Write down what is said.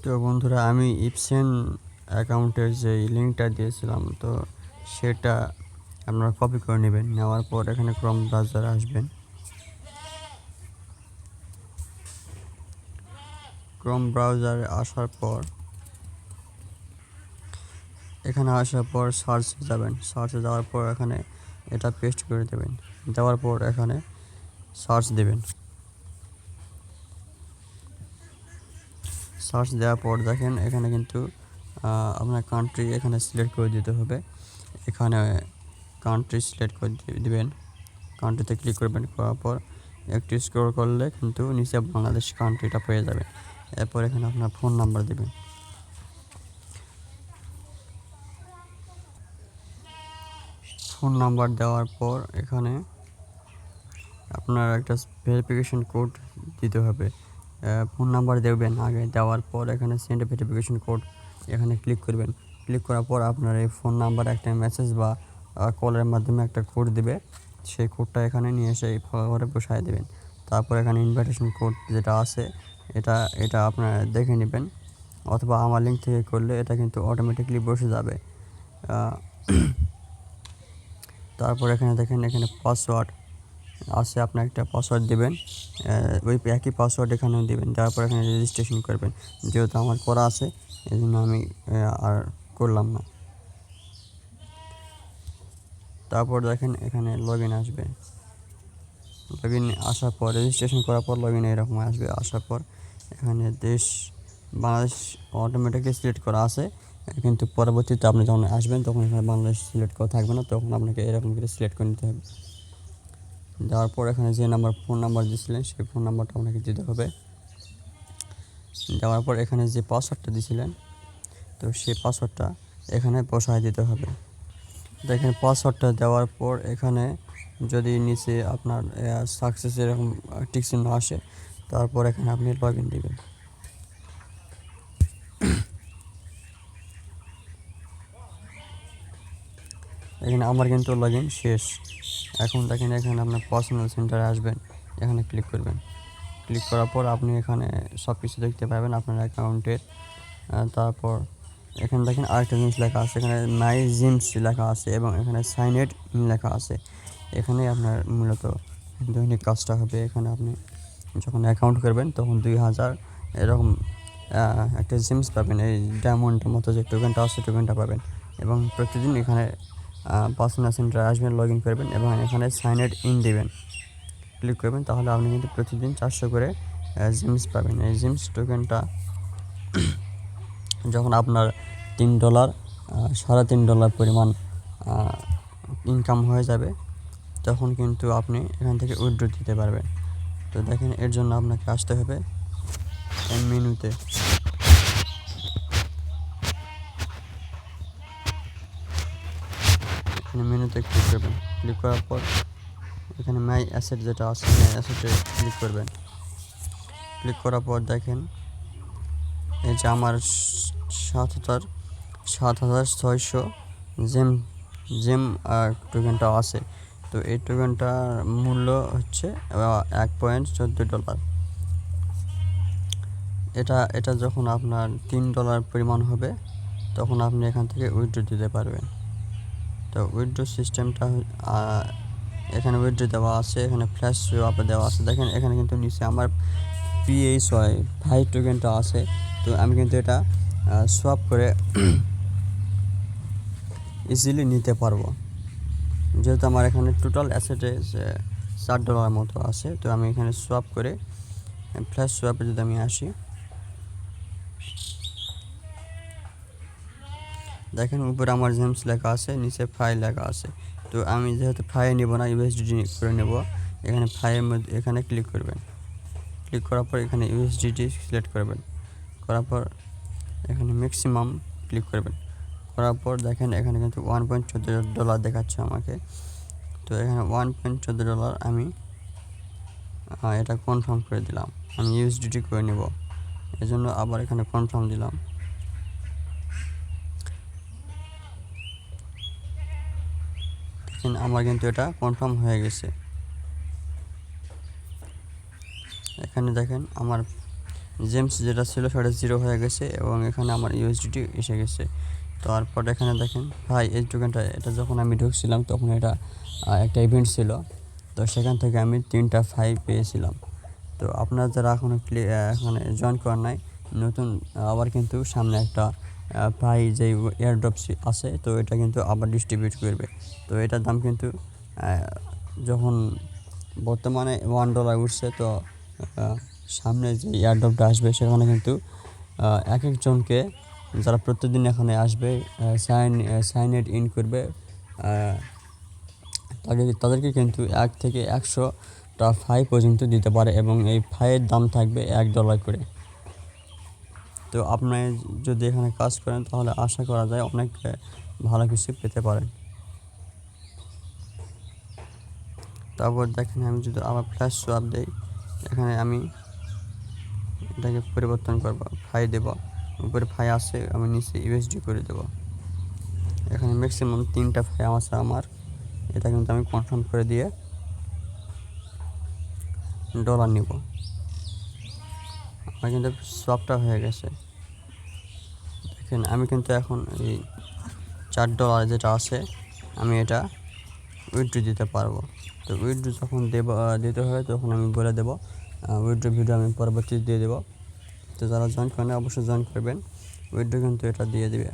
তো বন্ধুরা, আমি ইপসেন অ্যাকাউন্টের যে লিঙ্কটা দিয়েছিলাম, তো সেটা আপনারা কপি করে নেবেন। নেওয়ার পর এখানে ক্রোম ব্রাউজারে আসবেন। ক্রোম ব্রাউজারে আসার পর সার্চে যাবেন। সার্চে যাওয়ার পর এখানে এটা পেস্ট করে দেবেন। দেওয়ার পর এখানে সার্চ দেবেন। সার্চ দেওয়ার পর দেখেন এখানে কিন্তু আপনার কান্ট্রি এখানে সিলেক্ট করে দিতে হবে। এখানে কান্ট্রি সিলেক্ট করে দিবেন। কান্ট্রিতে ক্লিক করবেন। করার পর একটু স্ক্রল করলে কিন্তু নিচে বাংলাদেশ কান্ট্রিটা পেয়ে যাবে। এরপর এখানে আপনার ফোন নাম্বার দেবেন। ফোন নাম্বার দেওয়ার পর এখানে আপনার একটা ভেরিফিকেশন কোড দিতে হবে। ফোন নাম্বার দেবেন আগে, দেওয়ার পর এখানে সেন্ড ভেরিফিকেশন কোড এখানে ক্লিক করবেন। ক্লিক করার পর আপনার এই ফোন নাম্বার একটা মেসেজ বা কলের মাধ্যমে একটা কোড দিবে। সেই কোডটা এখানে নিয়ে এসে এই ঘরে বসায় দেবেন। তারপর এখানে ইনভাইটেশন কোড যেটা আছে এটা আপনারা দেখে নেবেন, অথবা আমার লিঙ্ক থেকে করলে এটা কিন্তু অটোমেটিকলি বসে যাবে। তারপর এখানে দেখেন এখানে পাসওয়ার্ড আছে, আপনি একটা পাসওয়ার্ড দেবেন। ওই একই পাসওয়ার্ড এখানেও দেবেন। দেওয়ার পর এখানে রেজিস্ট্রেশন করবেন। যেহেতু আমার করা আছে এই জন্য আমি আর করলাম না। তারপর দেখেন এখানে লগ ইন আসবে। লগ ইন আসার পর রেজিস্ট্রেশন করার পর লগ ইন এরকম আসবে। আসার পর এখানে দেশ বাংলাদেশ অটোমেটিকলি সিলেক্ট করা আছে, কিন্তু পরবর্তীতে আপনি যখন আসবেন তখন এখানে বাংলাদেশ সিলেক্ট করা থাকবে না, তখন আপনাকে এরকম করে সিলেক্ট করে নিতে হবে। দেওয়ার পর এখানে যে ফোন নাম্বার দিয়েছিলেন সেই ফোন নাম্বারটা আপনাকে দিতে হবে। দেওয়ার পর এখানে যে পাসওয়ার্ডটা দিয়েছিলেন, তো সেই পাসওয়ার্ডটা এখানে বসায় দিতে হবে। দেখেন পাসওয়ার্ডটা দেওয়ার পর এখানে যদি নিচে আপনার সাকসেস এরকম টিক চিহ্ন আসে, তারপর এখানে আপনি লগ ইন দেবেন। এখানে আমার কিন্তু লগ ইন শেষ। এখন দেখেন এখানে আপনার পার্সোনাল সেন্টারে আসবেন, এখানে ক্লিক করবেন। ক্লিক করার পর আপনি এখানে সব কিছু দেখতে পাবেন আপনার অ্যাকাউন্টের। তারপর এখানে দেখেন আরেকটা জিনিস লেখা আছে, এখানে মাই জিমস লেখা আছে এবং এখানে সাইনেড ইন লেখা আছে। এখানে আপনার মূলত দৈনিক কাজটা হবে। এখানে আপনি যখন অ্যাকাউন্ট করবেন তখন 2000 এরকম একটা জিমস পাবেন। এই ডায়মন্ডের মতো যে টোকেনটা আছে টোকেনটা পাবেন, এবং প্রতিদিন এখানে পার্সোনাল সেন্টারে আসবেন, লগ ইন করবেন এবং এখানে সাইনেড ইন দেবেন। ক্লিক করবেন, তাহলে আপনি কিন্তু প্রতিদিন 400 করে জিমস পাবেন। এই জিমস টোকেনটা যখন আপনার $3 $3.5 পরিমাণ ইনকাম হয়ে যাবে, তখন কিন্তু আপনি এখান থেকে উইথড্র দিতে পারবেন। তো দেখেন এর জন্য আপনাকে আসতে হবে মেনুতে। এখানে মেনুতে ক্লিক করবেন। ক্লিক করার পর এখানে মাই অ্যাসেট যেটা আছে মাই অ্যাসেটে ক্লিক করবেন। ক্লিক করার পর দেখেন এই যে আমার 7600 জেম টোকেনটা আছে। তো এই টোকেনটার মূল্য হচ্ছে $1.14। এটা যখন আপনার $3 পরিমাণ হবে, তখন আপনি এখান থেকে উইথড্র দিতে পারবেন। তো উইথড্র সিস্টেমটা এখানে উইথড্র দেওয়া আছে, এখানে ফ্ল্যাশ সোয়াপে দেওয়া আছে। দেখেন এখানে কিন্তু নিচে আমার PHY টোকেনটা আছে। তো আমি কিন্তু এটা সোয়াপ করে ইজিলি নিতে পারবো, যেহেতু আমার এখানে টোটাল অ্যাসেটে $4 মতো আছে। তো আমি এখানে সোয়াপ করে ফ্ল্যাশ সোয়াপে যদি আমি আসি, দেখেন উপরে আমার জেমস লেখা আছে, নিচে ফাই লেখা আছে। তো আমি যেহেতু ফাই নেব না, USDT করে নেব। এখানে ফাইয়ের মধ্যে এখানে ক্লিক করবেন। ক্লিক করার পর এখানে USDT সিলেক্ট করবেন। করার পর এখানে ম্যাক্সিমাম ক্লিক করবেন। করার পর দেখেন এখানে কিন্তু $1.14 দেখাচ্ছে আমাকে। তো এখানে $1.14 আমি এটা কনফার্ম করে দিলাম। আমি USDT করে নেব, এজন্য আবার এখানে কনফার্ম দিলাম। আমার কিন্তু এটা কনফার্ম হয়ে গেছে। এখানে দেখেন আমার জেমস যেটা ছিল সেটা 0 হয়ে গেছে এবং এখানে আমার ইউএসডিটি এসে গেছে। তারপর এখানে দেখেন ভাই এই টোকেনটা, এটা যখন আমি ঢুকছিলাম তখন এটা একটা ইভেন্ট ছিল, তো সেখান থেকে আমি 3টা ফাই পেয়েছিলাম। তো আপনারা যারা এখানে জয়েন করেন নাই, নতুন আবার কিন্তু সামনে একটা পাই যে এয়ারড্রপ আছে, তো এটা কিন্তু আবার ডিস্ট্রিবিউট করবে। তো এটার দাম কিন্তু যখন বর্তমানে $1 উঠছে, তো সামনে যে এয়ারড্রপটা আসবে সেখানে কিন্তু এক একজনকে যারা প্রতিদিন এখানে আসবে সাইন ইন করবে, তাদেরকে কিন্তু 1 থেকে 100টা ফাই পর্যন্ত দিতে পারে এবং এই ফাইয়ের দাম থাকবে $1 করে। তো আপনি যদি এখানে কাজ করেন তাহলে আশা করা যায় অনেক ভালো কিছু পেতে পারেন। তারপর দেখেন আমি যদি আবার ফ্ল্যাশ সোয়াপ দেই, এখানে আমি এটাকে পরিবর্তন করব, ফাই দেব, উপরে ফাই আছে, আমি নিচে ইউএসডি করে দেব। এখানে ম্যাক্সিমাম 3টা ফাই আছে আমার, এটা কিন্তু আমি কনফার্ম করে দিয়ে ডলার নিব। আমার কিন্তু সোয়াপটা হয়ে গেছে। দেখেন আমি কিন্তু এখন এই $4 যেটা আছে আমি এটা উইথড্র দিতে পারবো। তো উইথড্র যখন দিতে হয় তখন আমি বলে দেবো, উইথড্র ভিডিও আমি পরবর্তীতে দিয়ে দেবো। তো যারা জয়েন করেন অবশ্যই জয়েন করবেন, উইথড্র কিন্তু এটা দিয়ে দেবে।